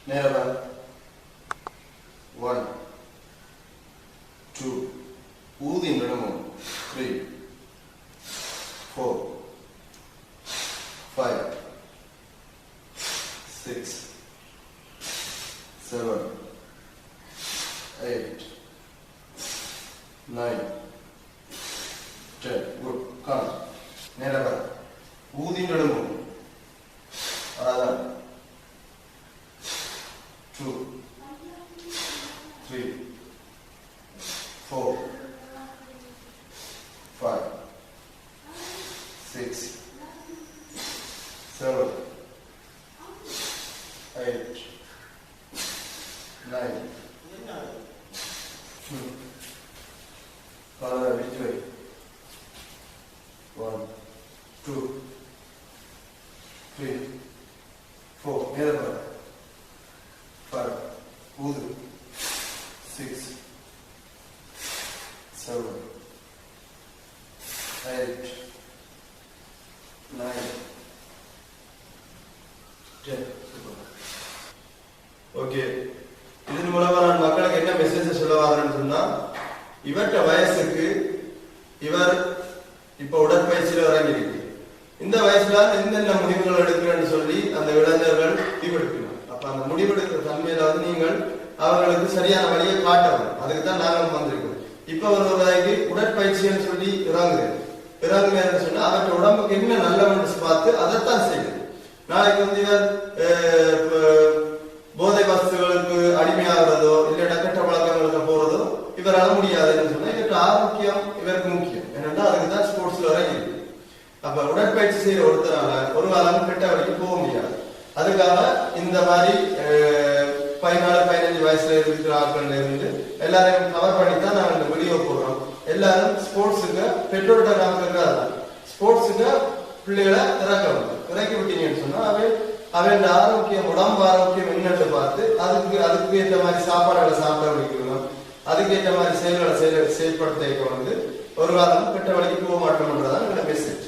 Never. 1, 2. Udin minimum. 3, 4, 5, 6, 7, 8, 9, 10. Good. Count. Never. Udin minimum. 2, 3, 4, 5, 6, 7, 8, 9. Color which way? 1, 2, 3, 4. Never. 5, 6, 7, 8, 9, 10. Okay, இதன் மூலமா நான் மக்களுக்கு என்ன மெசேஜ் சொல்ல வரேன்னு சொன்னா, இவற்ற வயசுக்கு இவர் இப்ப உடற்பயிற்சியில இறங்கியிருக்கு. இந்த வயசுல என்னென்ன முடிவுகள் எடுக்கிறேன்னு சொல்லி அந்த இளைஞர்கள் முடிவெடுக்கணும். அப்ப அந்த முடிவெடுக்கிற தன்மையில நீங்கள் அவர்களுக்கு சரியான வழியை காட்டணும். அதுக்கு தான் நாங்கள் வந்திருக்கோம். இப்ப ஒரு வயதுக்கு உடற்பயிற்சின்னு சொல்லி இறங்குறேன்னு சொன்னா அவற்ற உடம்புக்கு என்ன நல்லவன்னு பார்த்து அதைத்தான் செய்யுது. நாளைக்கு இவர் போதை வஸ்துகளுக்கு அடிமையாகிறதோ இல்ல கெட்ட பழக்கங்களுக்கு போறதோ இவரால் முடியாதுன்னு சொன்னா இவற்ற ஆரோக்கியம் இவருக்கு முக்கியம். ஏன்னா அதுக்கு தான் ஸ்போர்ட்ஸ்ல இறங்கி இருக்கு. அப்ப உடற்பயிற்சி செய்யற ஒருத்தரால ஒரு காலம் கெட்ட வரைக்கும் போக முடியாது. அதுக்காக இந்த மாதிரி 14-15 வயசுல இருக்கிற ஆட்கள்ல இருந்து எல்லாரையும் கவர் பண்ணி தான் நாங்கள் இந்த வீடியோ போடுறோம். எல்லாரும் ஸ்போர்ட்ஸுக்கு பெற்றோர்கிட்ட காமிக்கிறது, ஸ்போர்ட்ஸுக்கு பிள்ளைகளை இறக்கி விட்டீங்கன்னு சொன்னா அவன் ஆரோக்கியம் உடம்பு ஆரோக்கியம் என்னன்னு பார்த்து அதுக்கு ஏற்ற மாதிரி சாப்பாடுகளை சாப்பிட வைக்கணும். அதுக்கு ஏற்ற மாதிரி செயல்களை செயல்படுத்த ஒரு காலம் கெட்ட வழிக்கு போக மாட்டோம்ன்றதான் மெசேஜ்.